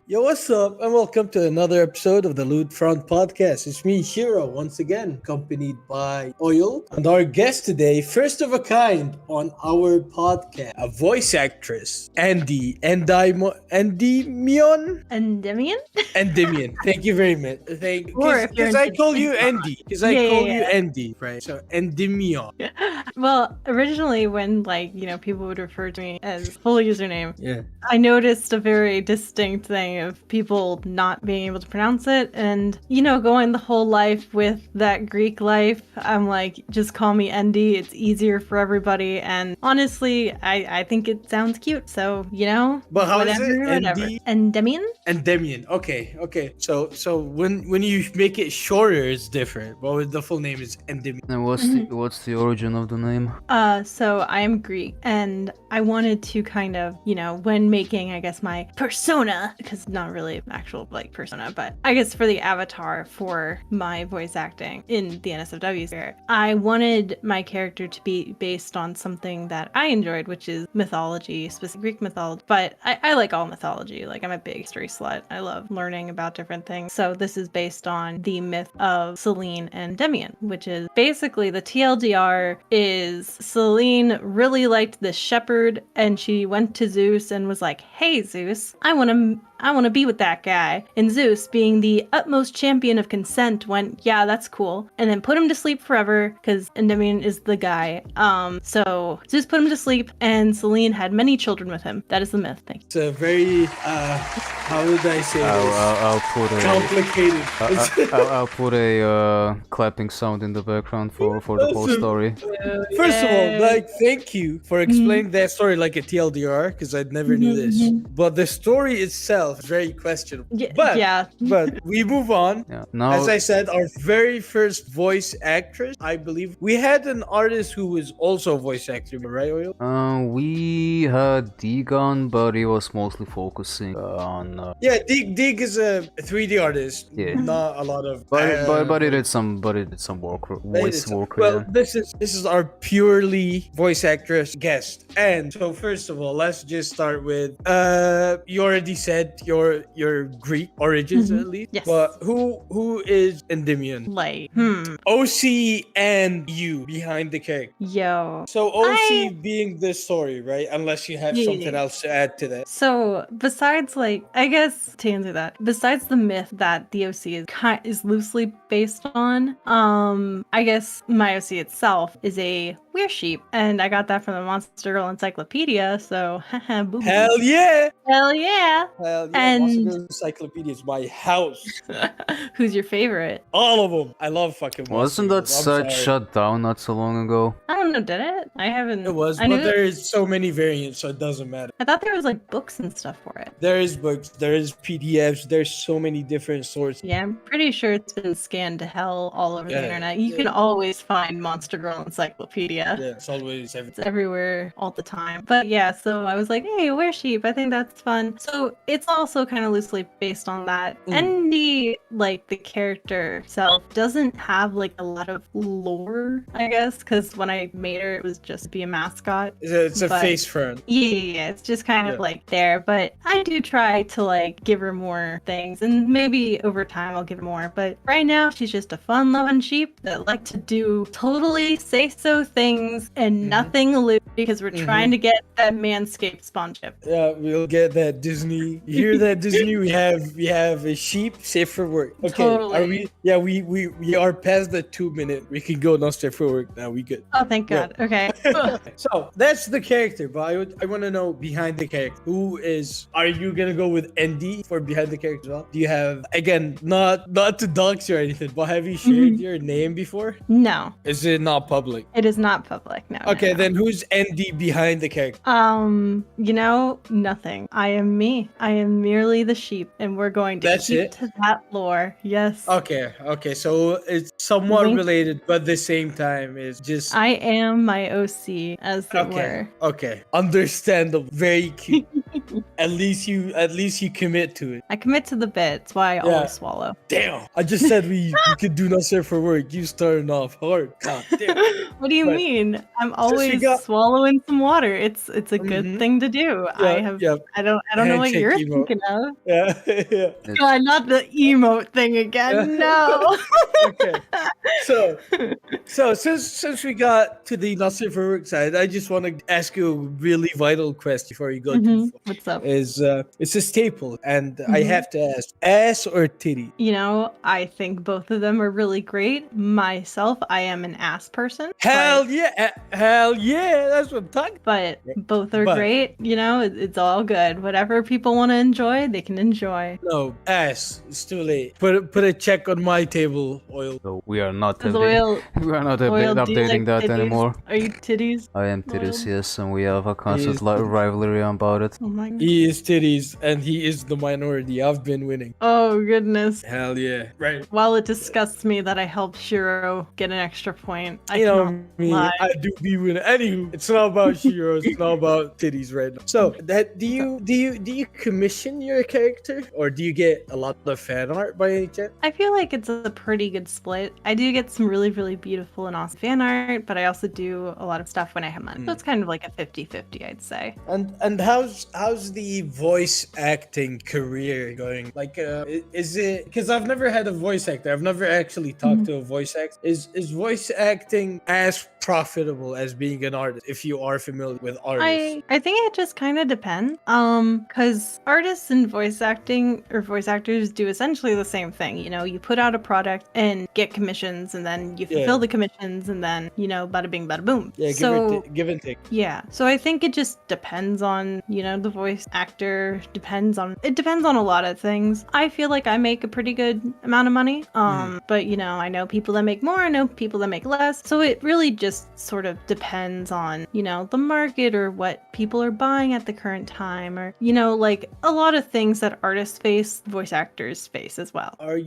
Yo, what's up? And welcome to another episode of the Lewd Front Podcast. It's me, Shiro, once again, accompanied by Oil. And our guest today, first of a kind on our podcast, a voice actress, Endymion? Endymion. Thank you very much. Or if you're Because I call you Endy. Because I Yeah, call yeah, you yeah. Endy, right? So, Endymion. Well, originally when people would refer to me as full username, Yeah. I noticed a very distinct thing of people not being able to pronounce it, and going the whole life with that Greek life. I'm like, just call me Endy. It's easier for everybody, and honestly, I think it sounds cute. So But how is whatever, it? whatever. Endymion? Endymion. Okay. So when you make it shorter, it's different. But the full name is Endymion. And what's the origin of the name? So I am Greek, and I wanted to kind of, when making, I guess, my persona, because not really actual persona, but I guess for the avatar for my voice acting in the NSFW sphere, I wanted my character to be based on something that I enjoyed, which is mythology, specific Greek mythology. But I like all mythology. Like, I'm a big history slut. I love learning about different things. So this is based on the myth of Selene and Endymion, which is basically the TLDR is Selene really liked this shepherd, and she went to Zeus and was like, "Hey Zeus, I want to be with that guy." And Zeus, being the utmost champion of consent, went, "Yeah, that's cool," and then put him to sleep forever because Endymion is the guy. So Zeus put him to sleep, and Selene had many children with him. That is the myth. Thank you. It's a very how would I say I'll put this? a Complicated. I'll put a clapping sound in the background for the whole story. First of all, thank you for explaining that story like a TLDR, because I never knew this. But the story itself is very questionable. But we move on. Yeah. Now, As I said, our very first voice actress, I believe we had an artist who was also a voice actor, right, Oil? we had Digan, but he was mostly focusing on. Yeah, Dig is a 3D artist. Yeah. Not a lot of. But he did some voice work. Well, Yeah. this is our purely voice actress guest. And so first of all, let's just start with you already said your Greek origins at least. Yes. But who is Endymion? OC and you behind the character. Yo. So OC being the story, right? Unless you have something else to add to that. So besides, I guess to answer that, besides the myth that the OC is loosely based on, I guess my OC itself is a weird sheep, and I got that from the Monster Girl Encyclopedia. So, boo. Hell yeah! Hell yeah! And Monster Girl Encyclopedia is my house. Who's your favorite? All of them. I love fucking Monster Wasn't that Girls. I'm sorry. shut down not so long ago? I don't know, did it? I haven't. It was, but there is so many variants, so it doesn't matter. I thought there was books and stuff for it. There is books, there is PDFs, there's so many different sources. Yeah, I'm pretty sure it's been scanned to hell all over the internet. You can always find Monster Girl Encyclopedia. Yeah, it's always It's everywhere all the time. But yeah, so I was like, hey, weresheep. I think that's fun. So it's also kind of loosely based on that. Endy, the character itself, doesn't have a lot of lore, I guess, because when I made her, it was just to be a mascot. It's a face front. Yeah, it's just kind of there. But I do try to give her more things, and maybe over time I'll give her more. But right now, she's just a fun-loving sheep that like to do totally say-so things and nothing lewd, because we're trying to get that Manscaped sponsorship. Yeah, we'll get that Disney. You hear that Disney? We have a sheep safe for work. Okay, Totally. Are we? Yeah, we are past the 2 minute. We can go no safe for work now. We good. Oh, thank God. Okay. So that's the character, but I want to know behind the character. Are you gonna go with Endy for behind the character as well? Do you have, again, not to dox you or anything, but have you shared your name before? No. Is it not public? It is not public. No. Okay, no. then who's Endy behind the character? Nothing. I am me. I am merely the sheep, and we're going to keep to that lore. Yes. Okay, so it's somewhat related, but at the same time, it's just. I am my OC, as it were. Okay, understandable. Very cute. at least you commit to it. I commit to the bit. That's why I always swallow. Damn, I just said we could do not safe for work. You starting off hard. God damn. What do you But mean? I'm we always got- swallowing some water. It's a good thing to do. I don't know what Handshake you're emote. thinking of. Yeah, yeah. God, not the emote thing again. No. Okay. So since we got to the not safe for work side, I just want to ask you a really vital question before you go too far. What's up? It's a staple, and I Mhm. have to ask: ass or titty? You know, I think both of them are really great. Myself, I am an ass person. Hell yeah, that's what I'm talking. But both are But- great. You know, it's all good. Whatever people want to enjoy, they can enjoy. No, ass. It's too late. Put a check on my table, oil. So we are not Does updating, oil, we are not oil, do you updating like that titties? anymore. Are you titties? I am titties, Oil? yes, and we have a constant Yes. rivalry about it. Oh my god. He is titties, and he is the minority. I've been winning. Oh goodness. Hell yeah, right. While it disgusts me that I helped Shiro get an extra point, I You know cannot me, lie. I do be winning. Anywho, it's not about Shiros. It's not about titties right now. So that do you commission your character, or do you get a lot of fan art by any chance? I feel like it's a pretty good split. I do get some really, really beautiful and awesome fan art, but I also do a lot of stuff when I have money. So it's kind of like a 50-50, I'd say. And how's the voice acting career going? Like, is it because I've never had a voice actor. I've never actually talked to a voice actor. Is voice acting as profitable as being an artist? If you are familiar with artists, I think it just kind of depends. Because artists and voice acting or voice actors do essentially the same thing. You know, you put out a product and get commissions, and then you fulfill Yeah. the commissions, and then bada bing, bada boom. yeah, give and take. Yeah. So I think it just depends on, the voice actor, it depends on a lot of things. I feel like I make a pretty good amount of money. But I know people that make more, I know people that make less. So it really just sort of depends on, the market or what people are buying at the current time, or, like a lot of things that artists face, voice actors face as well. Are you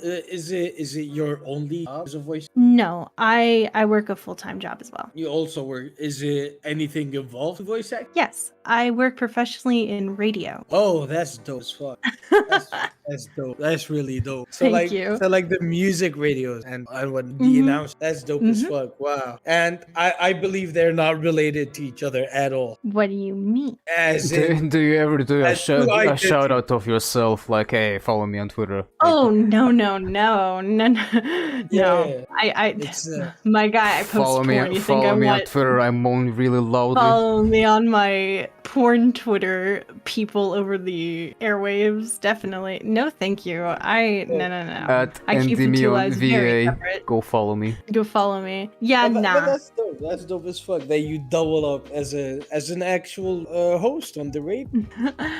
is it your only job as a voice? No, I work a full-time job as well. You also work. Is it anything involved with voice acting? Yes, I work professionally in radio. Oh, that's dope as fuck. That's dope. That's really dope. So Thank you. So like the music radios and what the announce. That's dope as fuck. Wow. And I believe they're not related to each other at all. What do you mean? As in, Do you ever do a, As do I a did. shout out of yourself, like, hey, follow me on Twitter? Oh no. Yeah. I It's my guy, I post Follow me, porn. You think I follow me on want Twitter. I moan really loudly. follow me on my porn Twitter people over the airwaves? Definitely. No, thank you. No. At I keep the two lives very EndymionVA, separate. go follow me. Go follow me. Yeah, but nah. that's dope. That's dope as fuck. That you double up as an actual host on the radio.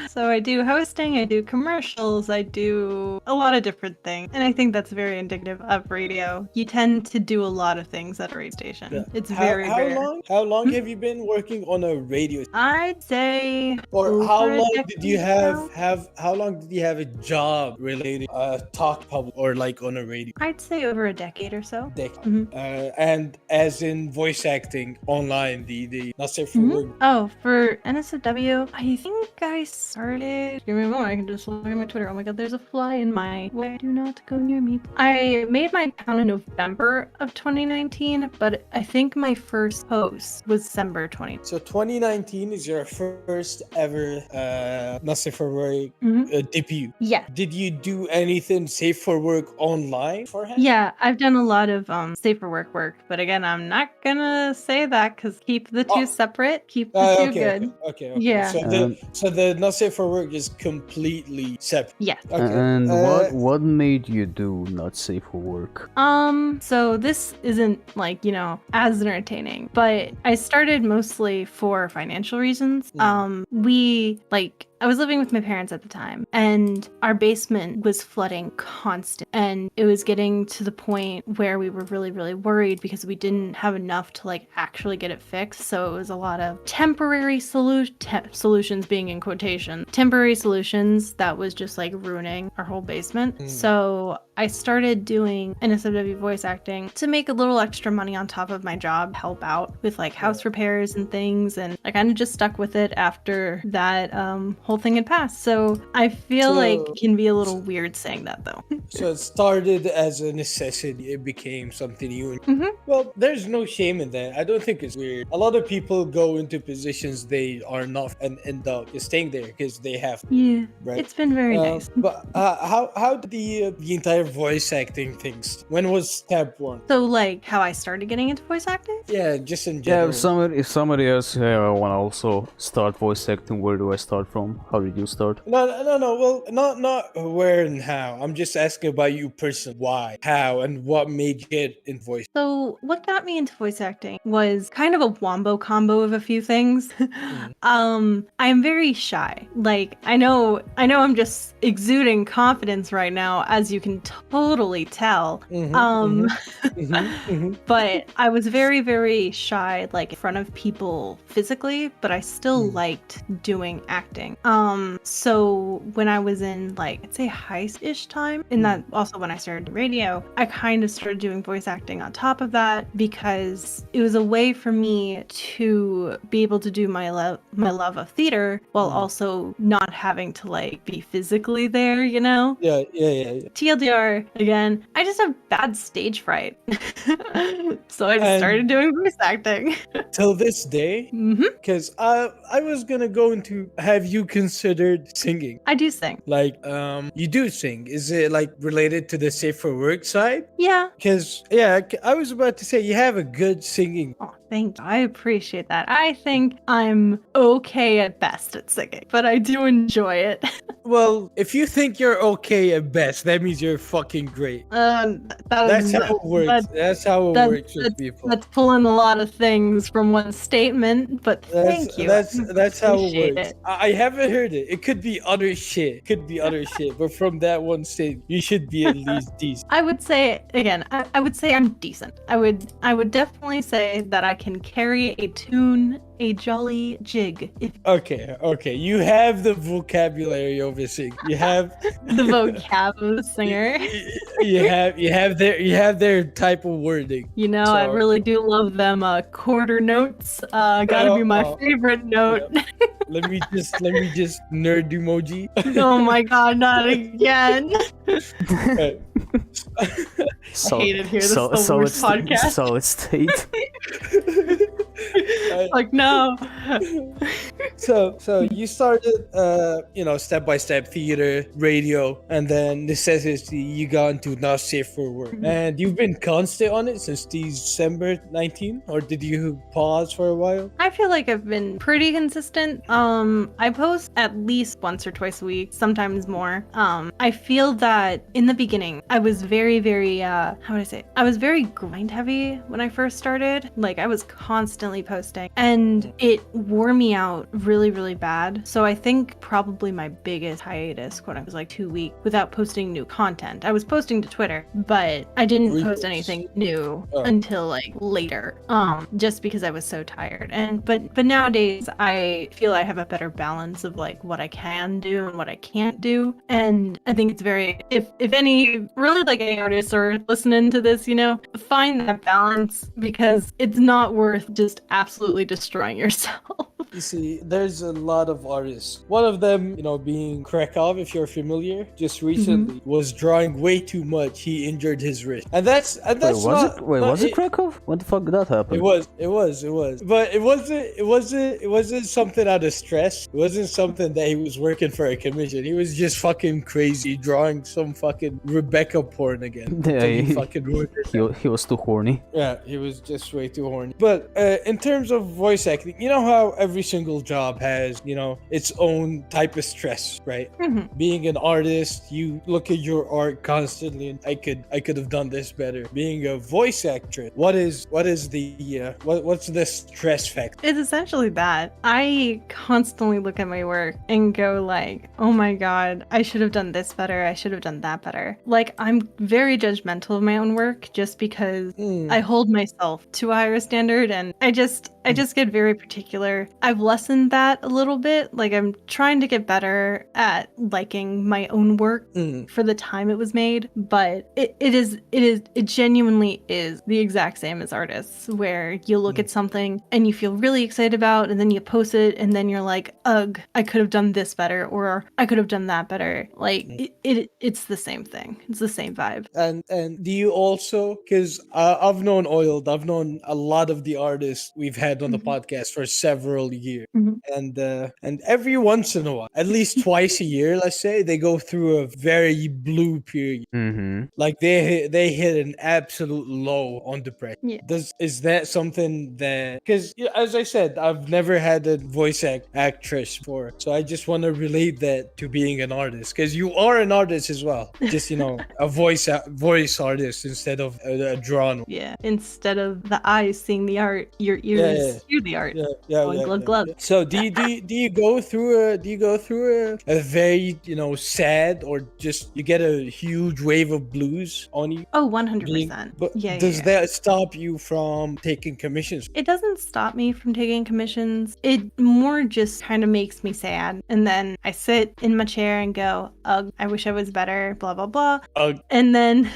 So I do hosting, I do commercials, I do a lot of different things. And I think that's very indicative of radio. You tend to do a lot of things at a radio station. Yeah. It's How very rare. How long have you been working on a radio? I'd say Or how over a long did you decade have now. how long did you have a job related talk public or like on a radio? I'd say over a decade or so. Decade. Mhm. And as in voice acting online, the not safe for work. Oh, for NSFW, I think I started. Give me a moment, I can just look at my Twitter. Oh my god, there's a fly in my way. Do not go near me. I made my account in November of 2019, but I think my first post was December 20. So 2019 is your first ever not safe for work debut. Yeah. Did you do anything safe for work online beforehand? Yeah, I've done a lot of safer work, but again, I'm not gonna say that because keep the two separate, keep the two good. Okay. Yeah. So the not safe for work is completely separate. Yeah. Okay. And what made you do not safe for work? So this isn't like, as entertaining, but I started mostly for financial reasons. I was living with my parents at the time, and our basement was flooding constant, and it was getting to the point where we were really, really worried because we didn't have enough to actually get it fixed. So it was a lot of temporary solutions, being in quotation, temporary solutions that was just ruining our whole basement. So I started doing NSFW voice acting to make a little extra money on top of my job, help out with like house repairs and things, and I kind of just stuck with it after that whole thing had passed. So I feel like it can be a little weird saying that though. So it started as a necessity, it became something you. Mm-hmm. Well, there's no shame in that. I don't think it's weird. A lot of people go into positions they are not and end up staying there because they have to, Yeah, right? it's been very nice. But how did the entire voice acting things? When was step one? So like how I started getting into voice acting? Yeah, just in Yeah, general. if somebody else want to also start voice acting, where do I start from? How did you start? No. Well, not where and how. I'm just asking about you personally. Why, how, and what made you get in voice? So what got me into voice acting was kind of a wombo combo of a few things. I'm very shy. Like I know I'm just exuding confidence right now, as you can totally tell. But I was very, very shy, like in front of people physically, but I still liked doing acting. So when I was in like, I'd say high-ish time, and that also when I started radio, I kind of started doing voice acting on top of that because it was a way for me to be able to do my love of theater while also not having to like be physically there, you know? Yeah. TLDR, again, I just have bad stage fright. So I just started doing voice acting. Till this day, because I was gonna go into, have you considered singing? I do sing. Like, you do sing. Is it like related to the safe for work side? Yeah. Because, yeah, I was about to say you have a good singing. Oh, thank you. I appreciate that. I think I'm okay at best at singing, but I do enjoy it. Well, if you think you're okay at best, that means you're fucking great. That's how it works. That's how it works with people. That's pulling a lot of things from one statement, but thank you. That's how it Appreciate works. it. I haven't heard it. It could be other shit. But from that one statement, you should be at least decent. I would say again, I would say I'm decent. I would definitely say that I can carry a tune, a jolly jig. Okay. You have the vocabulary of a singer. You have The vocab of the singer. you have their type of wording. You know, I So- really do love them quarter notes. Gotta be my favorite note. Let me just nerd emoji. Oh my god, not again. Right. So, I hate it here. This is the worst podcast. Solid state. Like, no. So you started step by step theater, radio, and then necessity you got into not safe for work. And you've been constant on it since December 19, or did you pause for a while? I feel like I've been pretty consistent. I post at least once or twice a week, sometimes more. I feel that in the beginning, I was very, very, how would I say it? I was very grind heavy when I first started. Like I was constantly posting and it wore me out really, really bad. So I think probably my biggest hiatus, quote, was like 2 weeks without posting new content. I was posting to Twitter, but I didn't post anything new until like later, just because I was so tired. But nowadays I feel I have a better balance of like what I can do and what I can't do. And I think it's very, if any really like any artists are listening to this, find that balance because it's not worth just absolutely destroying yourself. You see, there's a lot of artists. One of them, being Krakow, if you're familiar, just recently was drawing way too much. He injured his wrist, and that's was it Krakow? What the fuck did that happen? It was. But it wasn't something out of stress. It wasn't something that he was working for a commission. He was just fucking crazy, drawing some fucking Rebecca porn again. Yeah, he was too horny. Yeah, he was just way too horny. But in terms of voice acting, you know how every single job has, its own type of stress, right? Being an artist, you look at your art constantly and I could have done this better. Being a voice actress, what's the stress factor? It's essentially that. I constantly look at my work and go like, oh my god, I should have done this better. I should have done that better. Like, I'm very judgmental of my own work just because I hold myself to a higher standard and I just get very particular. I've lessened that a little bit. Like I'm trying to get better at liking my own work for the time it was made, but it genuinely is the exact same as artists, where you look at something and you feel really excited about, and then you post it, and then you're like, ugh, I could have done this better, or I could have done that better. Like it's the same thing. It's the same vibe. And do you also, because I've known Oiled, I've known a lot of the artists we've had on the podcast for several years, and every once in a while, at least twice a year, let's say, they go through a very blue period. Like they hit an absolute low on depression. Yeah. Is that something that, because as I said, I've never had a voice actress before, so I just want to relate that to being an artist, because you are an artist as well, just a voice artist instead of a drawn one. Yeah, instead of the eyes seeing the art, your ears hear the art. Glug. So do you go through a very sad, or just you get a huge wave of blues on you? Oh, 100%. But does that stop you from taking commissions? It doesn't stop me from taking commissions. It more just kind of makes me sad, and then I sit in my chair and go, ugh, I wish I was better, blah blah blah. Ugh. And then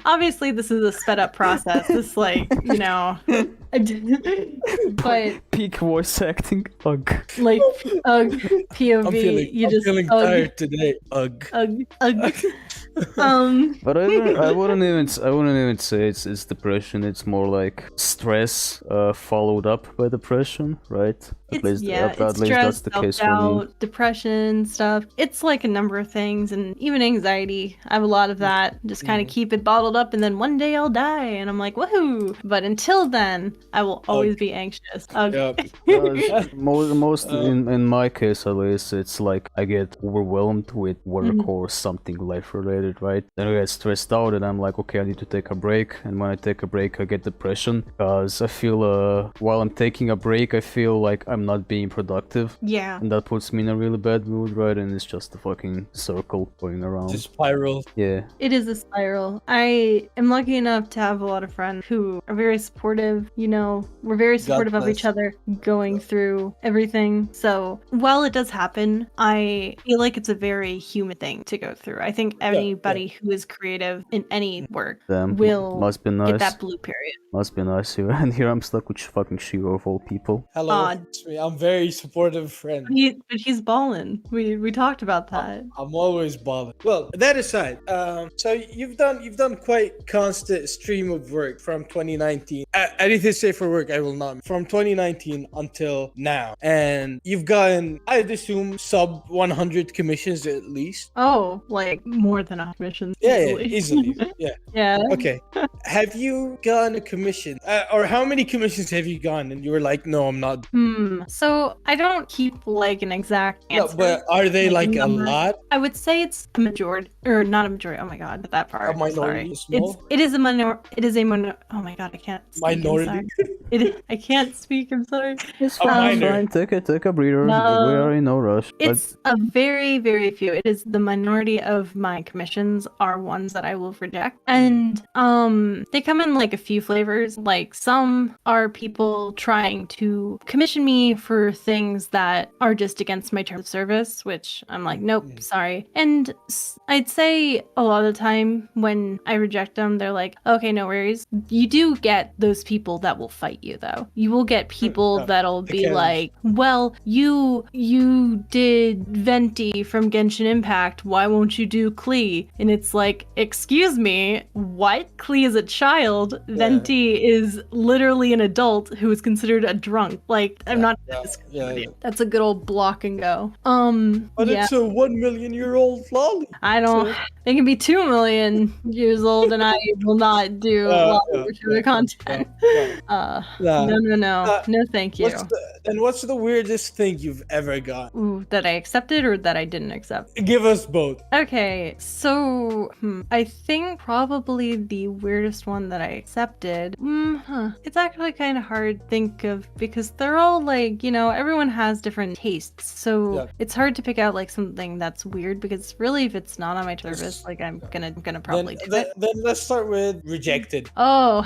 obviously this is a sped up process. It's like, but Peak voice acting. Ugh. like POV, I'm feeling tired today. Ugh. But I wouldn't even say it's depression. It's more like stress followed up by depression, right? At least it's stress, that's the case for me. self-doubt, depression, stuff. It's like a number of things, and even anxiety. I have a lot of that. Just kind of keep it bottled up, and then one day I'll die, and I'm like, woohoo! But until then, I will always be anxious. Most in my case at least, it's like I get overwhelmed with work or something life related, right? Then I get stressed out, and I'm like, okay, I need to take a break. And when I take a break, I get depression, because I feel while I'm taking a break, I feel like I'm not being productive. Yeah. And that puts me in a really bad mood, right? And it's just a fucking circle going around. It's a spiral. Yeah. It is a spiral. I am lucky enough to have a lot of friends who are very supportive. We're very supportive of each other going through everything. So while it does happen, I feel like it's a very human thing to go through. I think anybody who is creative in any work will must be nice. get that blue period. Must be nice here. And here I'm stuck with fucking Shiro of all people. Hello, it's me. I'm very supportive friend. But he's balling. We talked about that. I'm always balling. Well, that aside, so you've done quite constant stream of work from 2019. Anything say for work, I will not. From 2019 until now, and you've gotten, I'd assume, sub 100 commissions at least. Oh, like more than 100 commissions. Easily. Yeah. Okay. Have you gotten a commission, or how many commissions have you gotten? And you were like, no, I'm not. So I don't keep like an exact answer. No, but are they like a lot? I would say it's a majority, or not a majority. Oh my god, that part. A minority. Sorry. It is a minor. It is a minor. Oh my god, I can't. Speak, Minority. I can't speak. I'm sorry. It's fine. Take a breather. We are in no rush. It's a very, very few. It is the minority of my commissions are ones that I will reject, and they come in like a few flavors. Like some are people trying to commission me for things that are just against my terms of service, which I'm like, nope, sorry. And I'd say a lot of the time when I reject them, they're like, okay, no worries. You do get those people that will fight you, though. You will get people that'll be like, well, you did Venti from Genshin Impact. Why won't you do Klee? And it's like, excuse me, what? Klee is a child. Venti is literally an adult who is considered a drunk. Like, I'm not. That's a good old block and go. But it's a 1 million year old lolly. I don't. They can be 2 million years old, and I will not do lolly content. No, thank you. What's the weirdest thing you've ever got? Ooh, that I accepted or that I didn't accept? Give us both. Okay, so I think probably the weirdest one that I accepted. It's actually kind of hard to think of because they're all like, everyone has different tastes. So it's hard to pick out like something that's weird because really, if it's not on my service, like I'm gonna probably do it. Then let's start with rejected. Oh,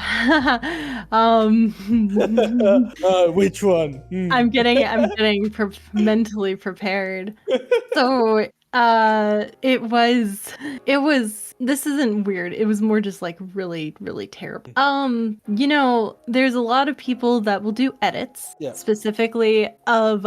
Which one? I'm getting mentally prepared. So it was this isn't weird. It was more just like really, really terrible. There's a lot of people that will do edits, Yeah. specifically of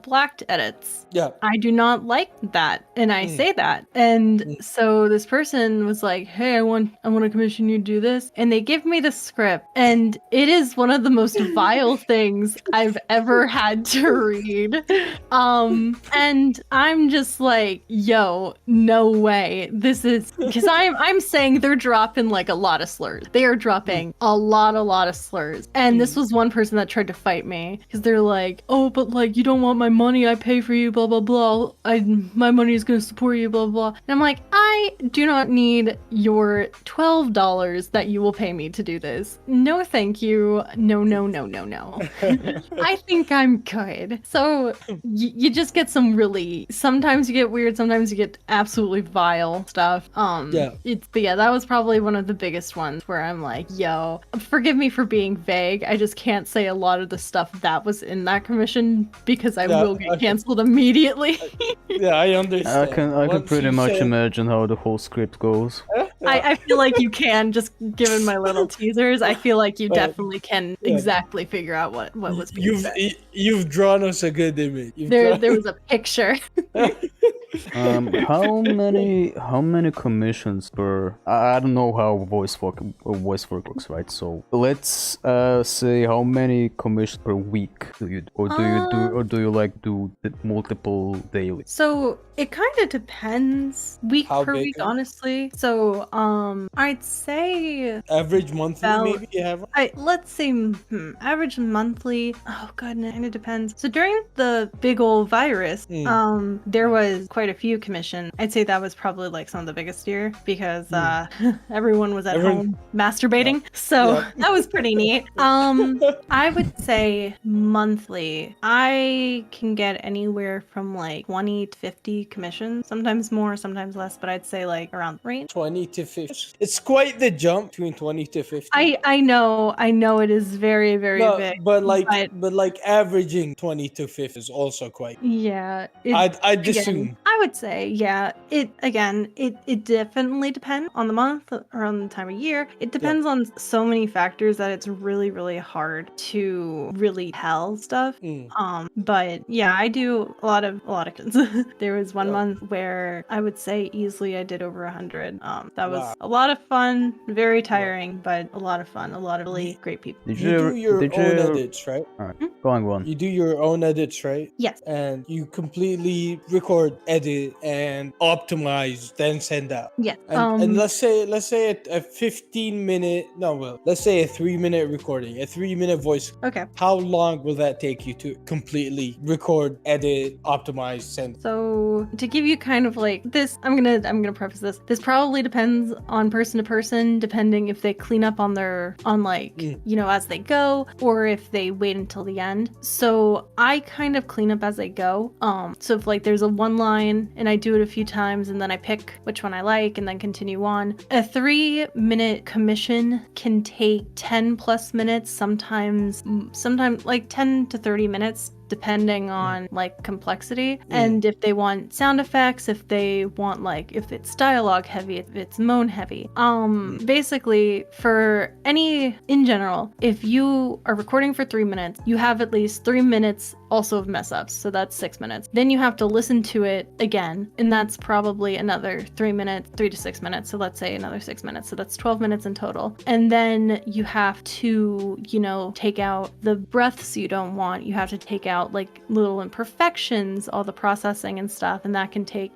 blacked edits. Yeah. I do not like that, and I say that. And so this person was like, "Hey, I want to commission you to do this," and they give me the script, and it is one of the most vile things I've ever had to read. And I'm just like, "Yo, no way! This is." Because I'm saying they're dropping like a lot of slurs. They are dropping a lot of slurs. And this was one person that tried to fight me because they're like, "Oh, but like you don't want my money. I pay for you. Blah blah blah. My money is gonna support you. Blah blah." And I'm like, I do not need your $12 that you will pay me to do this. No, thank you. No. I think I'm good. So you just get some really. Sometimes you get weird. Sometimes you get absolutely vile stuff. But yeah, that was probably one of the biggest ones where I'm like, yo, forgive me for being vague. I just can't say a lot of the stuff that was in that commission because I will get canceled immediately. Yeah, I understand. I can pretty much imagine how the whole script goes. I feel like you can, just given my little teasers, I feel like you definitely can exactly figure out what was being said. You've drawn us a good image. There was a picture. How many commissions per? I don't know how voice work works, right? So let's say how many commissions per week do you do you like do multiple daily? So it kind of depends week per week, honestly. So I'd say average monthly maybe you have. Let's say average monthly. Oh god, it kind of depends. So during the big old virus, there was quite a few commissions. I'd say that was probably like some of the biggest year because everyone was at home masturbating. So that was pretty neat. I would say monthly, I can get anywhere from like 20 to 50 commissions, sometimes more, sometimes less, but I'd say like around range. 20 to 50. It's quite the jump between 20 to 50. I know it is very, very big. But like averaging 20 to 50 is also quite. Yeah. I'd assume. I would say, yeah. It definitely depends on the month or on the time of year. It depends on so many factors that it's really, really hard to really tell stuff. But yeah, I do a lot of kids. There was one month where I would say easily I did over 100. That was a lot of fun, very tiring, but a lot of fun. A lot of really great people. You do your own edits, right? All right, go on. You do your own edits, right? Yes. And you completely record, edit, and optimize, then send out. Yeah. And let's say a 15-minute, let's say a 3-minute recording, a 3-minute voice. Okay. How long will that take you to completely record, edit, optimize, send? So to give you kind of like this, I'm gonna preface this. This probably depends on person to person, depending if they clean up on as they go, or if they wait until the end. So I kind of clean up as I go. So if like there's a one line and I do it a few times and then I pick which one I like and then continue on. A 3-minute commission can take 10 plus minutes, sometimes like 10 to 30 minutes, depending on like complexity and if they want sound effects, if they want like if it's dialogue heavy, if it's moan heavy. Basically in general, if you are recording for 3 minutes, you have at least 3 minutes also of mess ups, so that's 6 minutes. Then you have to listen to it again, and that's probably another 3 to 6 minutes. So let's say another 6 minutes, so that's 12 minutes in total. And then you have to, take out the breaths you don't want. You have to take out like little imperfections, all the processing and stuff, and that can take,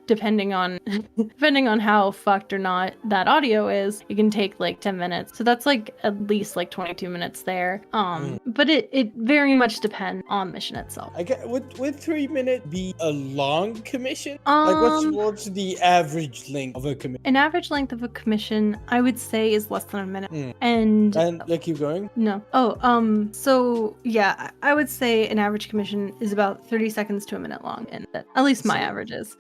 depending on how fucked or not that audio is, it can take like 10 minutes. So that's like at least like 22 minutes there. But it very much depends on mission itself. I get would 3 minutes be a long commission? Like what's the average length of a commission? An average length of a commission, I would say, is less than a minute. And like keep going? No. So yeah, I would say say an average commission is about 30 seconds to a minute long, and at least my average is.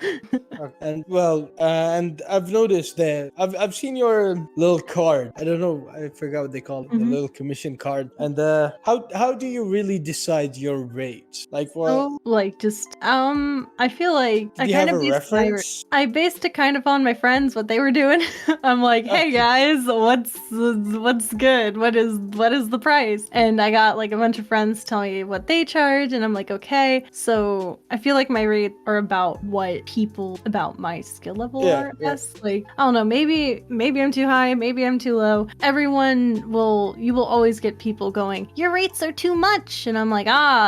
And well, and I've noticed that I've seen your little card. I don't know, I forgot what they call it, the little commission card. And how do you really decide your rates? Like what? So, like, just I feel like Do I you kind have of a based my reference? I based it kind of on my friends, what they were doing. I'm like, hey guys, what's good? What is the price? And I got like a bunch of friends tell me what they charge, and I'm like, okay. So I feel like my rates are about what people about my skill level are. I guess. Like, I don't know, maybe I'm too high, maybe I'm too low. You will always get people going, your rates are too much, and I'm like,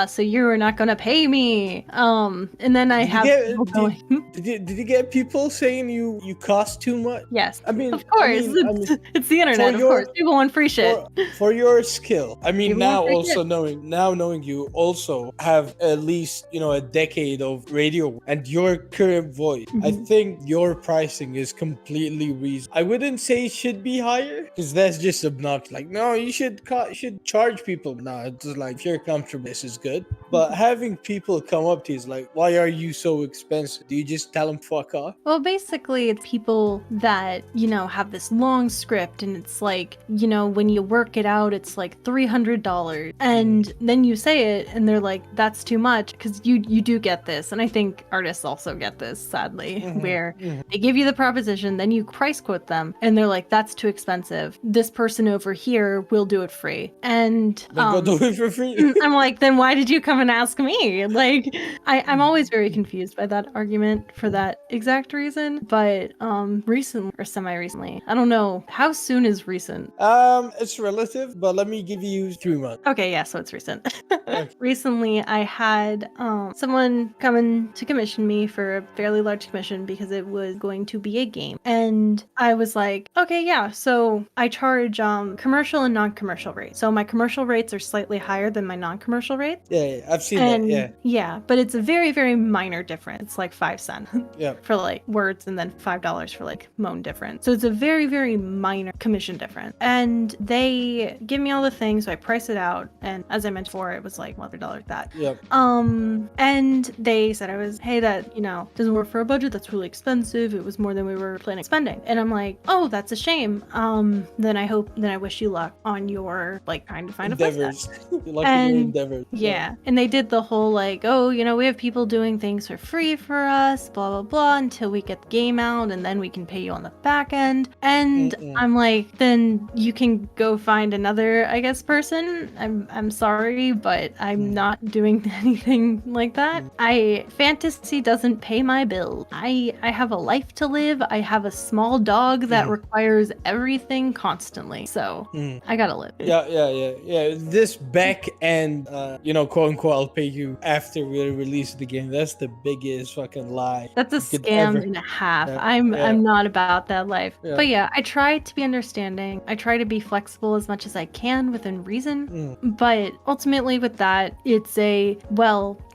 so you're not gonna pay me. And then I have people going, did you get people saying you cost too much? yes, I mean, of course, it's the internet. Of course, people want free shit. For your skill. I mean, People now want free also shit. knowing you also have at least a decade of radio and your current voice. I think your pricing is completely reasonable. I wouldn't say it should be higher because that's just obnoxious. Like, no, you should charge people. No, it's just like if you're comfortable, this is good. But having people come up to you is like, why are you so expensive? Do you just tell them fuck off? Well, basically, it's people that, have this long script, and it's like, when you work it out, it's like $300. And then you say it, and they're like, that's too much, because you do get this. And I think artists also get this, sadly, where they give you the proposition, then you price quote them, and they're like, that's too expensive. This person over here will do it free. And Go do it for free. I'm like, then why did you come and ask me? Like, I'm always very confused by that argument for that exact reason. But recently or semi-recently, I don't know, how soon is recent? It's relative, but let me give you 3 months. Okay, yeah, so it's recent. Okay. Recently, I had someone come in to commission me for a fairly large commission because it was going to be a game. And I was like, okay, yeah, so I charge commercial and non-commercial rates. So my commercial rates are slightly higher than my non-commercial rates. Yeah, I've seen that, Yeah, but it's a very, very minor difference. It's like 5 cents Yeah. for like words, and then $5 for like moan difference. So it's a very, very minor commission difference. And they give me all the things, so I price it out. And as I mentioned before, it was like $100 that. Yep. And they said that, doesn't work for a budget. That's really expensive. It was more than we were planning on spending. And I'm like, oh, that's a shame. Then I wish you luck on your like trying to find endeavors. a place. You luck in your endeavors. Yeah. And they did the whole like, oh, we have people doing things for free for us, blah, blah, blah, until we get the game out, and then we can pay you on the back end. And I'm like, then you can go find another, I guess, person. I'm sorry, but I'm not doing anything like that. Fantasy doesn't pay my bills. I have a life to live. I have a small dog that requires everything constantly. So I gotta live. Yeah. This back end, quote unquote, I'll pay you after we release the game. That's the biggest fucking lie. That's a scam and a half. I'm not about that life. Yeah. But yeah, I try to be understanding. I try to be flexible as much as I can within reason. But ultimately with that, it's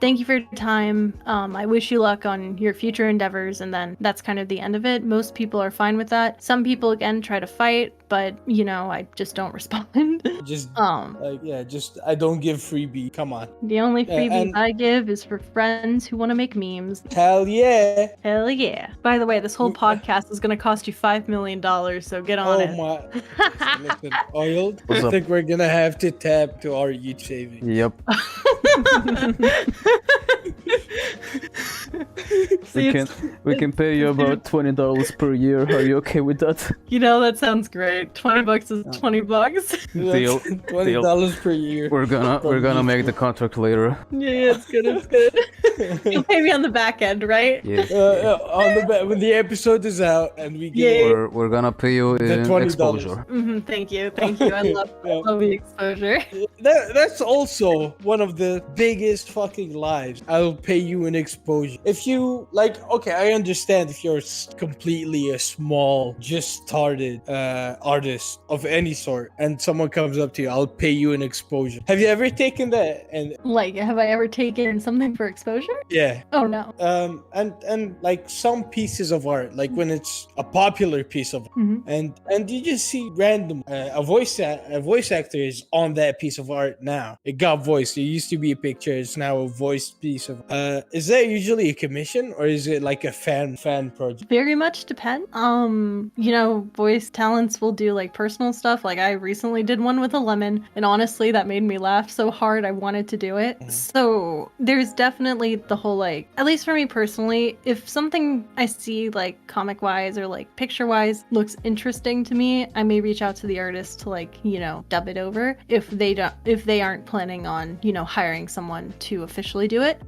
thank you for your time. I wish you luck on your future endeavors. And then that's kind of the end of it. Most people are fine with that. Some people, again, try to fight, but I just don't respond. I don't give freebie. Come on. The only freebies I give is for friends who want to make memes. Hell yeah. Hell yeah. By the way, this whole podcast is going to cost you $5 million, so get on it. Oh my. Listen, Oiled, I think we're going to have to tap to our youth savings. Yep. We can pay you about $20 per year. Are you okay with that? That sounds great. $20 is $20. Deal. $20 per year. We're gonna make the contract later. Yeah, it's good. It's good. You'll pay me on the back end, right? Yeah. On the back when the episode is out and we get We're gonna pay you in $20. exposure. Thank you. I love the exposure. That's also one of the biggest fucking lies. I'll pay you in exposure. If you like, okay, I understand if you're completely a small, just started artist of any sort, and someone comes up to you, I'll pay you an exposure. Have you ever taken that? And Like, have I ever taken something for exposure? yeah. Oh no. And like some pieces of art, like when it's a popular piece of Mhm. and you just see random a voice actor is on that piece of art now. It got voice. It used to be a picture. It's now a voice piece of. Is that usually a commission or is it like a fan project? Very much depend. Voice talents will do like personal stuff. Like I recently did one with a lemon, and honestly, that made me laugh so hard I wanted to do it. So there's definitely the whole like, at least for me personally, if something I see like comic wise or like picture wise looks interesting to me, I may reach out to the artist to like, dub it over if they aren't planning on, hiring someone to officially do it.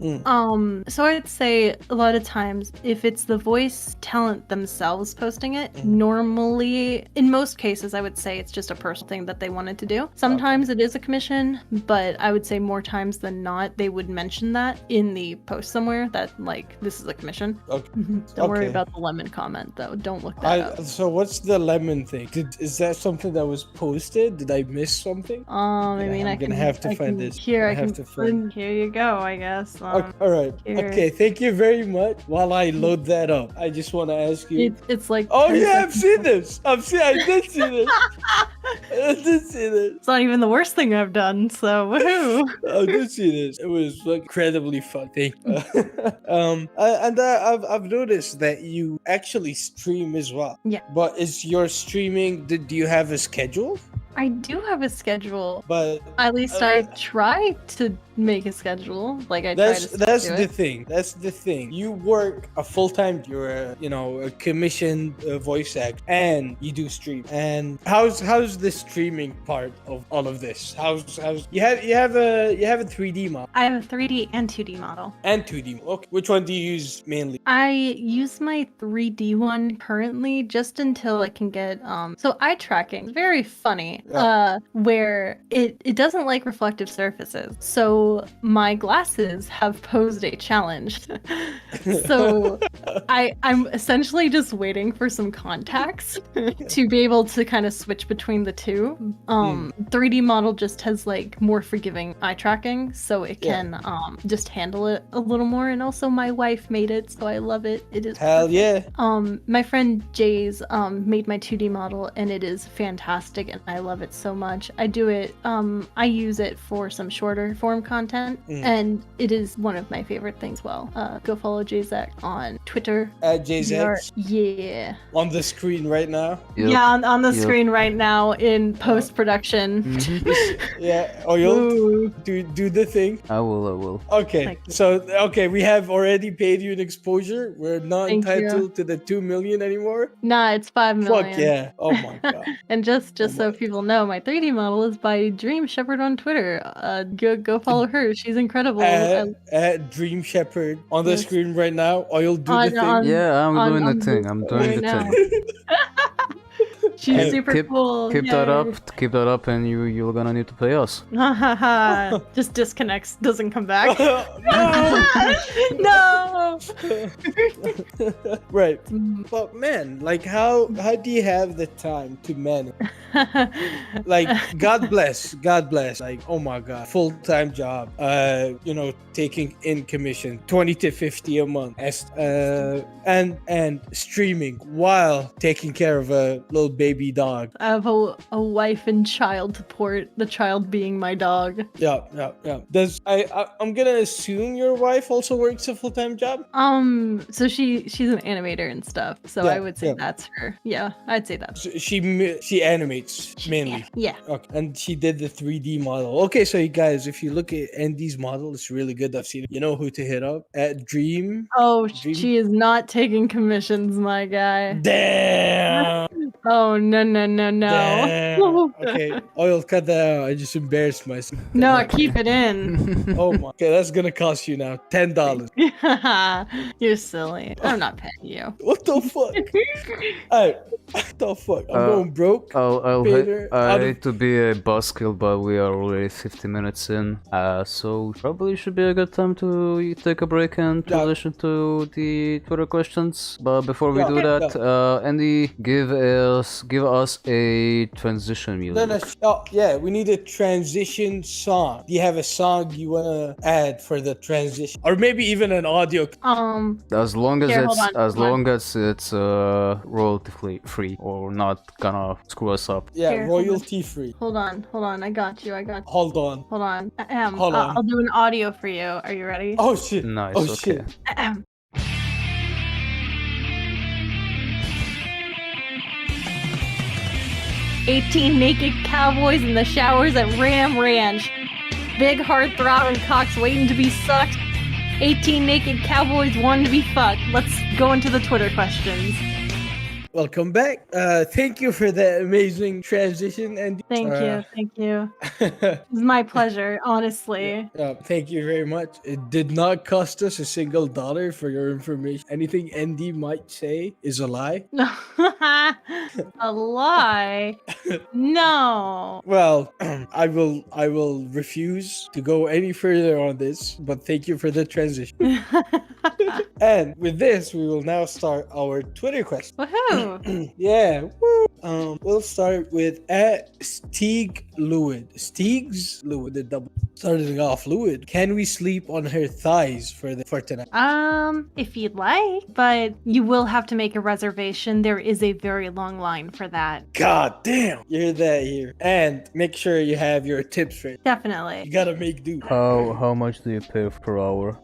So I'd say a lot of times if it's the voice talent themselves posting it, normally in most cases I would say it's just a personal thing that they wanted to do. Sometimes it is a commission, but I would say more times than not they would mention that in the post somewhere that like this is a commission. Okay. Don't worry about the lemon comment though. Don't look that up. So what's the lemon thing? Is that something that was posted? Did I miss something? I mean, I'm gonna have to find this. Here, find. Here you go, I guess. Okay, all right. Here. Okay, thank you very much. While I load that up, I just want to ask you. It's like. Oh 10 yeah, I've seconds. seen this. I did see this. I did see this. It's not even the worst thing I've done, so woohoo! I did see this. It was like, incredibly fun. Thank you. I've noticed that you actually stream as well. Yeah. But is your streaming? Do you have a schedule? I do have a schedule. But At least I try to make a schedule. Like I try to that's do the it. thing. That's the thing. You work a full-time. You're a commissioned voice act, and you do stream. And how's the streaming part of all of this? How's you have a 3D model I have a 3D and 2D model. and 2D. Okay, which one do you use mainly? I use my 3D one currently just until I can get so eye tracking. Very funny. Where it doesn't like reflective surfaces. So my glasses have posed a challenge. So I'm essentially just waiting for some contacts to be able to kind of switch between the two. 3D model just has like more forgiving eye tracking, so it can just handle it a little more. And also my wife made it, so I love it. It is Hell perfect. yeah. My friend Jay's made my 2D model, and it is fantastic, and I love it so much. I do it. I use it for some shorter form content, and it is one of my favorite things. Well, go follow Jayzek on Twitter. At JZX Yeah. on the screen right now. Yep. Yeah, on the Yep. screen right now in post production. Yeah. Oh, you'll do the thing. I will. Okay, Thank you. so we have already paid you an exposure. We're not Thank you. entitled to the 2 million anymore. Nah, it's 5 million. Fuck yeah! Oh my god. And just so people know, my 3D model is by Dream Shepherd on Twitter. Go follow her. She's incredible. At Dream Shepherd on the Yes. screen right now. I'll do the thing. Yeah, I'm doing on the thing. I'm doing right the now. thing. She's Hey, super cool. Keep that up, and you're gonna need to pay us. up. Just disconnects, doesn't come back. No! No. Right, but man, like how do you have the time to manage? Like God bless, like oh my god, full-time job, taking in commission 20 to 50 a month, and streaming while taking care of a little baby dog. I have a wife and child support, the child being my dog. Yeah. I'm gonna assume your wife also works a full-time job. So she's an animator and stuff, so Yeah, I would say yeah. that's her. Yeah, I'd say that's So she animates mainly. yeah. Okay, and she did the 3D model. Okay, so you guys, if you look at Endy's model, it's really good. I've seen it. You know who to hit up at Dream. Oh, Dream- she is not taking commissions, my guy. Damn. Oh, no, no, no, no. Damn. Okay, Oil, cut that out. I just embarrassed myself. No, keep it in. Oh my. Okay, that's gonna cost you now $10. You're silly. I'm not paying you. What the fuck? Alright, what the fuck? I'm going broke. Peter, I hate to be a buzzkill, but we are already 50 minutes in. So probably should be a good time to take a break and transition to the Twitter questions. But before we do that, Andy, give us a transition music. Oh, yeah, we need a transition song. Do you have a song you wanna add for the transition, or maybe even an audio? As long as Here, it's royalty free or not gonna screw us up. Yeah, Here, royalty free. Hold on. I got you. Hold on. Hold on. Hold on. I'll do an audio for you. Are you ready? Oh shit. Nice. Oh Okay. shit. 18 naked cowboys in the showers at Ram Ranch. Big heart-throbbing cocks waiting to be sucked. 18 naked cowboys wanting to be fucked. Let's go into the Twitter questions. Welcome back. Thank you for that amazing transition, and Thank you. It's my pleasure, honestly. Thank you very much. It did not cost us $1 for your information. Anything Andy might say is a lie. A lie? No. Well, I will refuse to go any further on this, but thank you for the transition. And with this, we will now start our Twitter question. Woohoo! Yeah. Woo. We'll start with Stieg Lewd. Stieg's Lewd, the double. Starting off, Lewd. Can we sleep on her thighs for tonight? If you'd like, but you will have to make a reservation. There is a very long line for that. God damn. You're that here. And make sure you have your tips ready. Definitely. You gotta make do. How much do you pay per hour?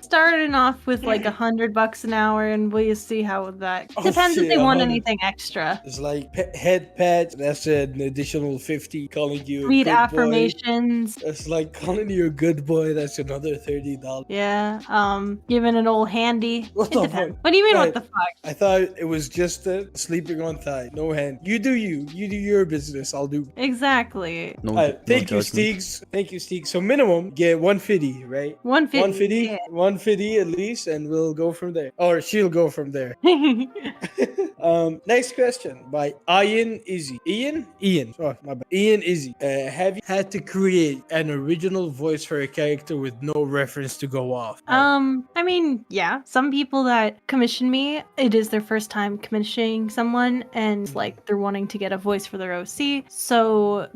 Starting off with like $100 an hour, and we'll see how that Oh, depends if shit, they want 100. anything extra. It's like head pads. That's an additional 50. Calling you a Sweet good affirmations. boy. That's like calling you a good boy. That's another $30. Yeah. Giving an old handy. What It the depends. fuck? What do you mean? Right. What the fuck? I thought it was just sleeping on thigh. No hand. You do you. You do your business. I'll do. Exactly. No, Thank you, judgment. Steegs. Thank you, Steegs. So minimum get 150, right? 150. 150 at least, and we'll go from there. Or she'll go from there. Next question by Ian Izzy. Ian. Sorry, my bad. Ian Izzy. Have you had to create an original voice for a character with no reference to go off? I mean, yeah. Some people that commission me, it is their first time commissioning someone, and like they're wanting to get a voice for their OC. So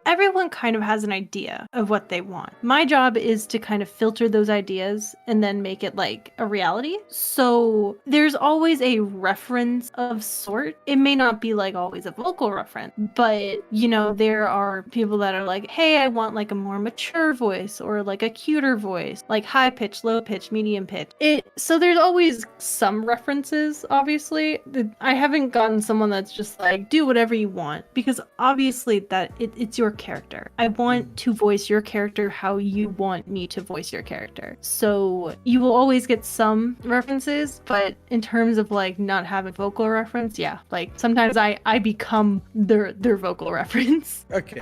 everyone kind of has an idea of what they want. My job is to kind of filter those ideas and then make it like a reality. So there's always a reference of sort. It may not be like always a vocal reference, but you know, there are people that are like, hey, I want like a more mature voice or like a cuter voice, like high pitch, low pitch, medium pitch. So there's always some references, obviously. I haven't gotten someone that's just like, do whatever you want, because obviously that it's your character. I want to voice your character how you want me to voice your character. So you will always get some references, but in terms of like not having vocal reference, yeah, like sometimes I become their vocal reference. Okay.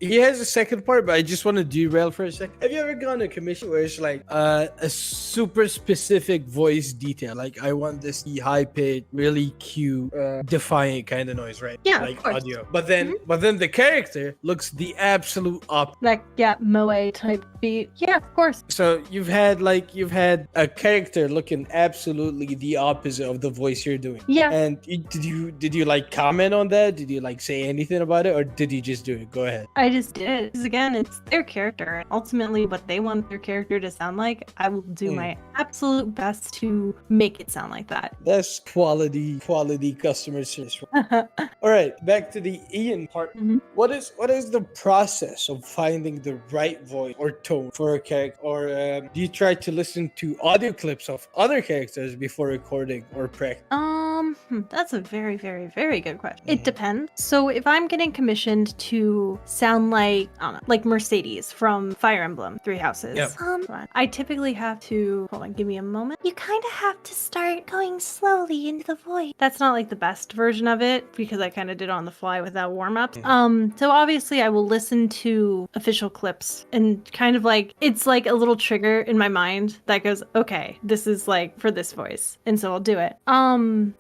He has a second part, but I just want to derail for a second. Have you ever gone to a commission where it's like a super specific voice detail? Like, I want this high pitch, really cute, defiant kind of noise, right? Yeah, like of course. audio. But then the character looks the absolute opposite. Like, yeah, moe type beat. Yeah, of course. So you've had a character looking absolutely the opposite of the voice you're doing. Yeah. And did you like comment on that? Did you like say anything about it, or did you just do it? Go ahead. I just did it. Because again, it's their character. Ultimately, what they want their character to sound like, I will do my absolute best to make it sound like that. That's quality customer service. All right, back to the Ian part. What is the process of finding the right voice or tone for a character or do you try to listen to audio clips of other characters before recording or practice? That's a very, very, very good question. It depends. So if I'm getting commissioned to sound like, I don't know, like Mercedes from Fire Emblem Three Houses, Yep. I typically have to, hold on, give me a moment. You kind of have to start going slowly into the voice. That's not like the best version of it because I kind of did it on the fly without warm-ups. So obviously I will listen to official clips and kind of like, it's like a little trigger in my mind that goes, okay, this is like for this voice. And so I'll do it.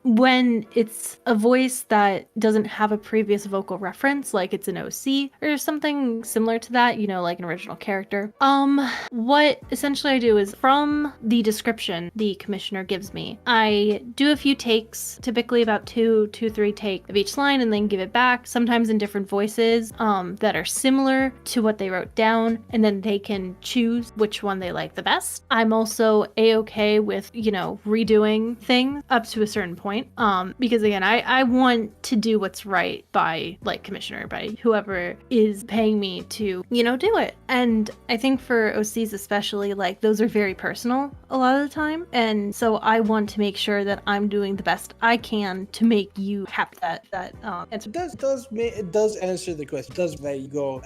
When it's a voice that doesn't have a previous vocal reference, like it's an OC or something similar to that, you know, like an original character. What essentially I do is from the description the commissioner gives me, I do a few takes, typically about two, three takes of each line, and then give it back, sometimes in different voices that are similar to what they wrote down, and then they can choose which one they like the best. I'm also a-okay with, you know, redoing things up to a certain point, because again, I want to do what's right by like commissioner, by whoever is paying me to, you know, do it. And I think for OCs especially, like those are very personal a lot of the time, and so I want to make sure that I'm doing the best I can to make you have that answer. It does answer the question. It does let you go.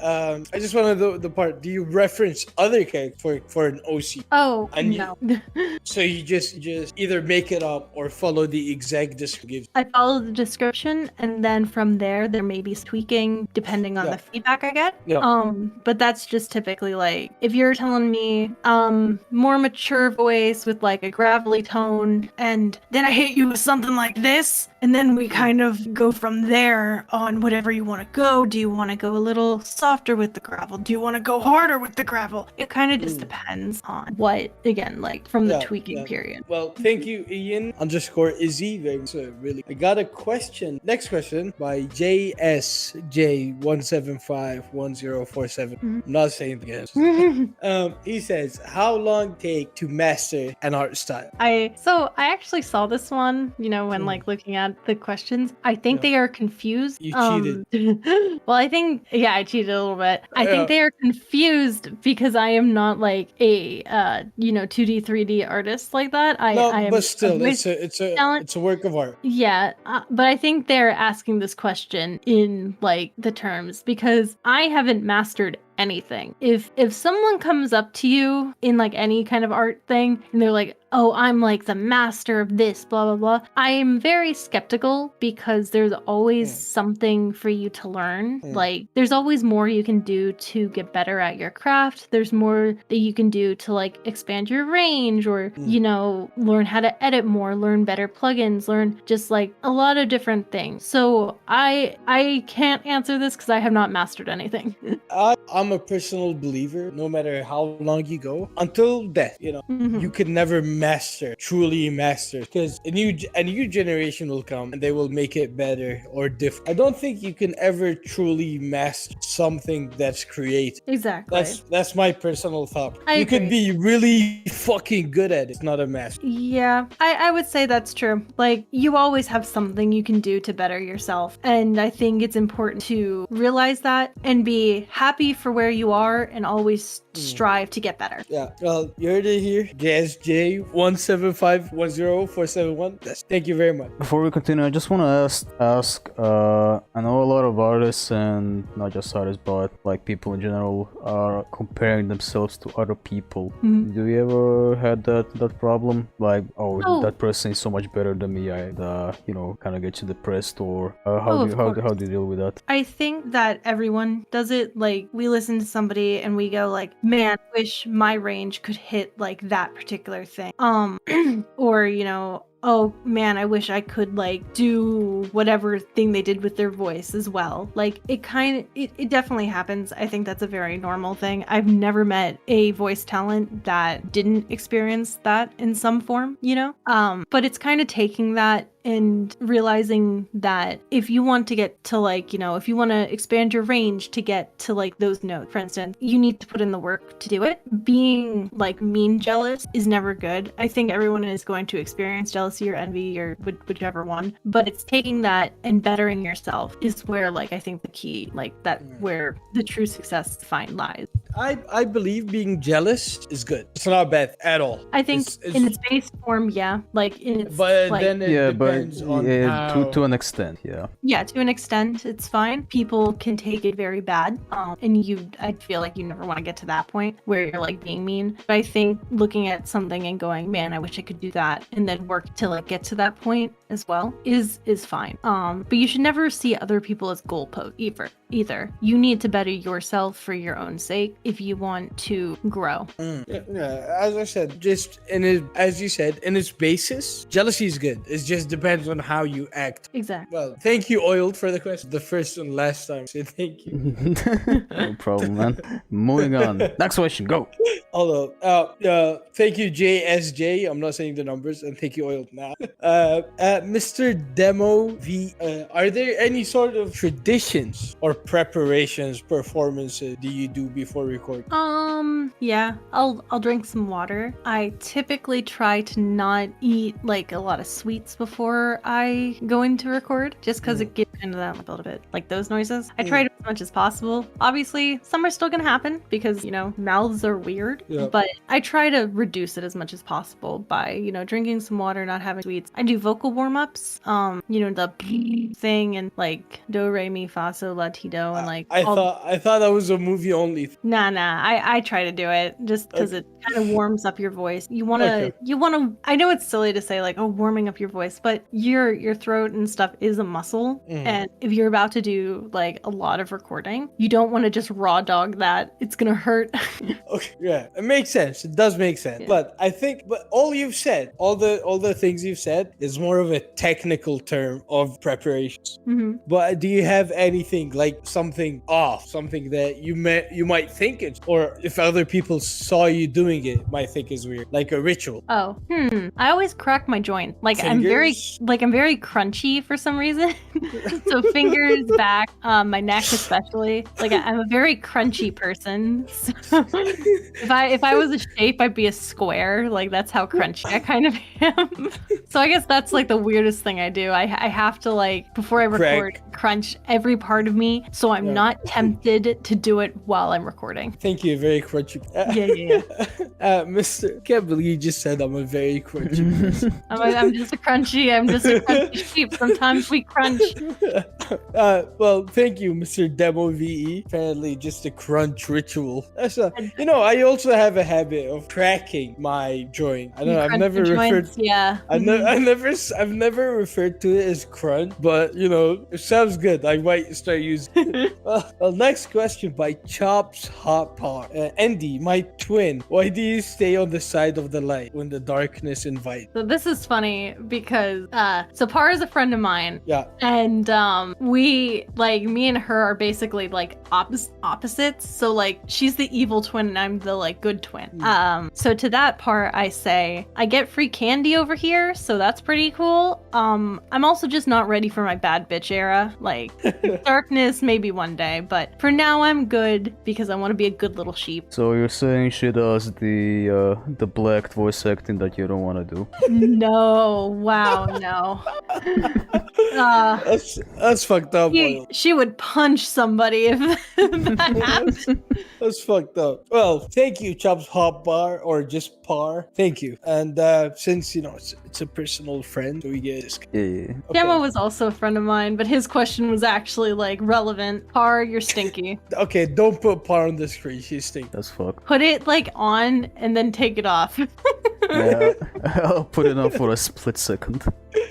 I just want to know the part. Do you reference other characters for an OC? Oh, And no. So you just either make it up or follow the exact description. I follow the description, and then from there may be tweaking depending on the feedback I get. Yeah. But that's just typically like, if you're telling me more mature voice with like a gravelly tone, and then I hit you with something like this, and then we kind of go from there on whatever you want to go. Do you want to go a little softer with the gravel? Do you want to go harder with the gravel? It kind of just depends on what, again, like from the tweaking period. Well, thank you, Ian _Izzy. Really, I got a question. Next question by JSJ1751047. I'm not saying the guess. He says, how long take to master an art style? I actually saw this one, you know, when like looking at the questions. I think they are confused. You cheated. Well, I think, yeah, I cheated a little bit. I think they are confused because I am not like a, 2D, 3D artist like that. I am, but still, it's a work of art. Yeah, but I think they're asking this question in like the terms because I haven't mastered anything. If someone comes up to you in like any kind of art thing and they're like, oh, I'm like the master of this, blah, blah, blah. I am very skeptical because there's always something for you to learn. Like there's always more you can do to get better at your craft. There's more that you can do to like expand your range or, you know, learn how to edit more, learn better plugins, learn just like a lot of different things. So I can't answer this because I have not mastered anything. I'm a personal believer, no matter how long you go, until death, you know, you could never truly master, because a new generation will come and they will make it better or different. I don't think you can ever truly master something that's creative. Exactly. That's my personal thought. I you agree. could be really fucking good at it. It's not a master. Yeah, I would say that's true. Like, you always have something you can do to better yourself. And I think it's important to realize that and be happy for where you are and always strive to get better. Yeah, well, you heard it here. JSJ1751047. Thank you very much. Before we continue, I just want to ask I know a lot of artists, and not just artists, but like people in general, are comparing themselves to other people. Do you ever had that problem? Like, oh, that person is so much better than me. Kind of get you depressed, or how do you deal with that? I think that everyone does it. Like, we listen to somebody and we go like, man, I wish my range could hit like that particular thing. Or, you know, oh man, I wish I could like do whatever thing they did with their voice as well. Like it definitely happens. I think that's a very normal thing. I've never met a voice talent that didn't experience that in some form, you know? But it's kind of taking that and realizing that if you want to get to like, you know, if you want to expand your range to get to like those notes, for instance, you need to put in the work to do it. Being like mean jealous is never good. I think everyone is going to experience jealousy or envy or whichever one, but it's taking that and bettering yourself is where like I think the key, like that where the true success lies. I believe being jealous is good. It's not bad at all. I think in its base form, yeah. Like in its But like, then it Yeah, but depends on yeah, how. to an extent, yeah. yeah, to an extent, it's fine. People can take it very bad, and I feel like you never want to get to that point where you're like being mean. But I think looking at something and going, man, I wish I could do that, and then work to like get to that point as well is fine. But you should never see other people as goalposts either. You need to better yourself for your own sake if you want to grow. Yeah, as I said, just as you said, in its basis, jealousy is good. It just depends on how you act. Exactly. Well, thank you, Oiled, for the question. The first and last time. So thank you. No problem, man. Moving on. Next question, go. Although, thank you, JSJ. I'm not saying the numbers, and thank you, Oiled. Now, Mr. Demo V, are there any sort of traditions or preparations, performances do you do before recording? Yeah, I'll drink some water. I typically try to not eat like a lot of sweets before I go into record, just because it gets into that a little bit, like those noises. I try to as much as possible. Obviously, some are still gonna happen because, you know, mouths are weird, but I try to reduce it as much as possible by, you know, drinking some water, not having sweets. I do vocal warm-ups, you know, the thing and like do, re, mi, fa, sol, la, ti, do, and like I thought that was a movie only. Nah, I try to do it just because it kind of warms up your voice. You wanna, I know it's silly to say like, oh, warming up your voice, but your throat and stuff is a muscle. And if you're about to do like a lot of recording, you don't want to just raw dog that. It's gonna hurt. Okay, yeah, it makes sense. It does make sense. Yeah. But I think, all you've said, all the things you've said is more of a technical term of preparations. But do you have anything like something that you might think it's, or if other people saw you doing it, might think is weird, like a ritual? Oh, I always crack my joint. Like I'm very crunchy for some reason. So fingers, back, my neck especially. Like I'm a very crunchy person. So if I was a shape, I'd be a square. Like that's how crunchy I kind of am. So I guess that's like the weirdest thing I do. I have to like before I record crunch every part of me so I'm not tempted to do it while I'm recording. Thank you, very crunchy. Yeah. Mr. Can't believe you just said I'm a very crunchy person. I'm just a crunchy sheep. Sometimes we crunch. Well, thank you, Mr. Demo VE. Apparently, just a crunch ritual. That's I also have a habit of cracking my joint. I don't know. I've never referred. Yeah. I've never referred to it as crunch, but it sounds good. I might start using it. Well, next question by Chops Hot Pot. Endy, my twin. Why do you stay on the side of the light when the darkness invites? So this is funny because so Par is a friend of mine. Yeah. And we like me and her are basically like opposites. So like she's the evil twin and I'm the like good twin. So to that part I say I get free candy over here, so that's pretty cool. I'm also just not ready for my bad bitch era. Like darkness maybe one day, but for now I'm good because I want to be a good little sheep. So you're saying she does the black voice acting that you don't want to do? No, wow, no. That's fucked up. She would punch somebody if that happened. That's fucked up. Well, thank you, Chops Hot Bar, or just Par. Thank you. And since it's a personal friend, so we get this. Yeah. Okay. Demo was also a friend of mine, but his question was actually like relevant. Par, you're stinky. Okay, don't put Par on the screen. She's stinky. That's fuck. Put it like on and then take it off. Yeah, I'll put it on for a split second.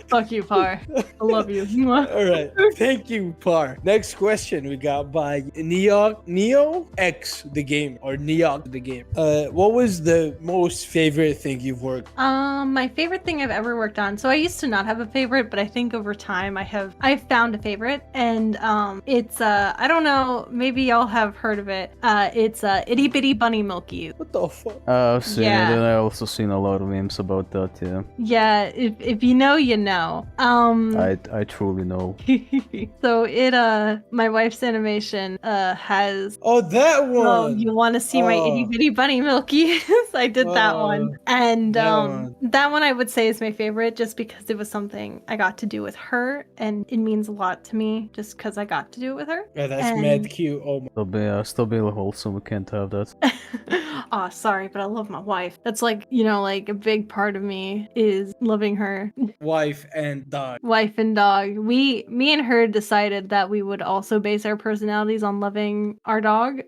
Fuck you, Par. I love you. All right. Thank you, Par. Next question we got by Neo X the game, or Neok the game. What was the most favorite thing you've worked? My favorite thing I've ever worked on. So I used to not have a favorite, but I think over time I've found a favorite, and it's I don't know, maybe y'all have heard of it. It's Itty Bitty Bunny Milky. What the fuck? I've seen it, and I also seen a lot of memes about that. Yeah. Yeah. If you know, you know. know. I truly know. So my wife's animation has. Oh, that Oh, one. you want to see my itty bitty bunny Milky? I did that one, and that one I would say is my favorite, just because it was something I got to do with her, and it means a lot to me, just because I got to do it with her. Yeah, that's mad cute. Oh my. Still be wholesome. We can't have that. Oh, sorry, but I love my wife. That's like, like a big part of me is loving her. Wife and dog. Wife and dog. Me and her decided that we would also base our personalities on loving our dog.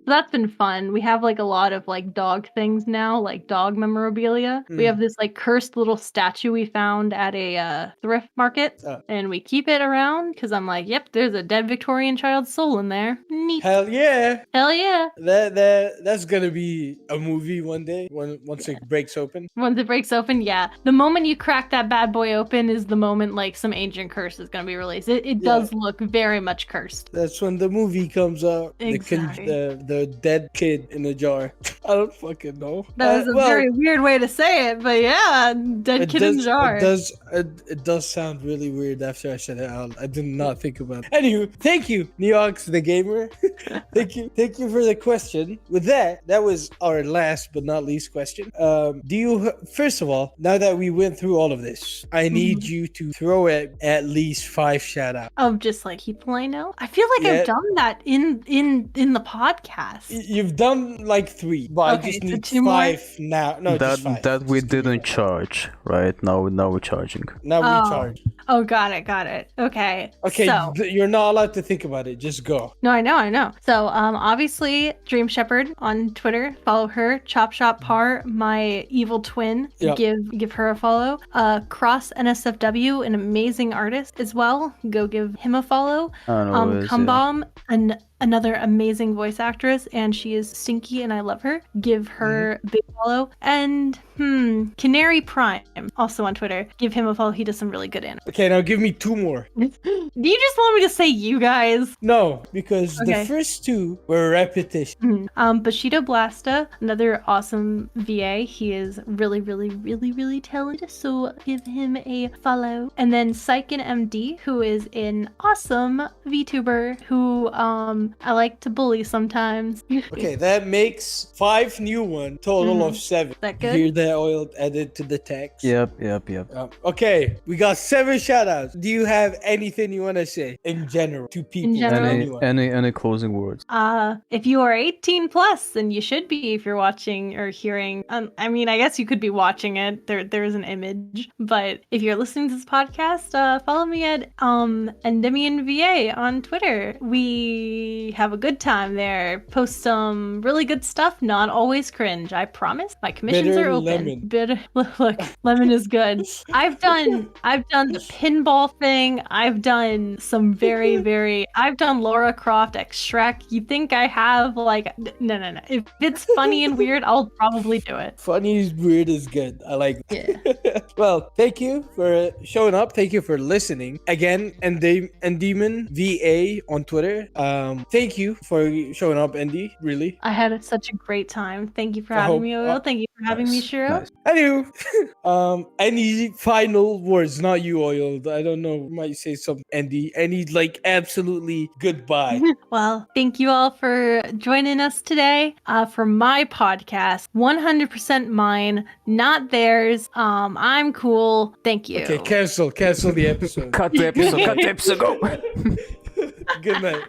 That's been fun. We have like a lot of like dog things now, like dog memorabilia. We have this like cursed little statue we found at a thrift market, and we keep it around because I'm like, yep, there's a dead Victorian child's soul in there. Neat. Hell yeah. Hell yeah. That's gonna be a movie one day once it breaks open. Once it breaks open, yeah. The moment you crack that bad boy open is the moment like some ancient curse is gonna be released. It does look very much cursed. That's when the movie comes out. Exactly. The dead kid in a jar. I don't fucking know. That was a very weird way to say it, but yeah, dead kid in a jar. It does sound really weird after I said it out. I did not think about it. Anywho, thank you, Neox the gamer. Thank you for the question. With that was our last but not least question. First of all, now that we went through all of this, I need you to throw at least 5 shout outs. Of just like people I know. I feel like I've done that in the podcast. You've done like 3, but Okay, I just so need 2 5 more? now. No, just 5. That we didn't charge, right? Now we're charging. Now we charge. Oh, got it. Okay. Okay, so, you're not allowed to think about it. Just go. No, I know. So, obviously, Dream Shepherd on Twitter. Follow her. Chop Shop Par, my evil twin. Yep. Give her a follow. Cross NSFW, an amazing artist as well. Go give him a follow. Kumbom, another amazing voice actress, and she is stinky and I love her. Give her a big follow. And Canary Prime, also on Twitter. Give him a follow. He does some really good anime. Okay, now give me 2 more. Do you just want me to say you guys? No, because the first 2 were repetition. Bushido Blasta, another awesome VA. He is really, really, really, really talented, so give him a follow. And then Psychen MD, who is an awesome VTuber who I like to bully sometimes. Okay, that makes 5 new ones, total of 7. Is that good? Hear that, Oil, added to the text? Yep. Okay, we got 7 shoutouts. Do you have anything you want to say in general to people? In general? Any closing words? If you are 18 plus, then you should be if you're watching or hearing. I mean, I guess you could be watching it. There is an image, but if you're listening to this podcast, follow me at EndymionVA on Twitter. We have a good time there. Post some really good stuff. Not always cringe. I promise. My commissions are open. Lemon. Bitter. Look, lemon is good. I've done the pinball thing. I've done some very, very. I've done Laura Croft X Shrek. You think I have like? No. If it's funny and weird, I'll probably do it. Funny is weird is good. I like that. Yeah. Well, thank you for showing up. Thank you for listening. Again, EndymionVA on Twitter. Thank you for showing up, Endy. Really. I had such a great time. Thank you for having me, Oil. Thank you for having me, Shiro. Nice. Anywho, any final words? Not you, Oil. I don't know. You might say something, Endy. Any like absolutely goodbye. Well, thank you all for joining us today for my podcast. 100% mine, not theirs. I'm cool. Thank you. Okay, cancel the episode. Cut the episode. Go. Good night.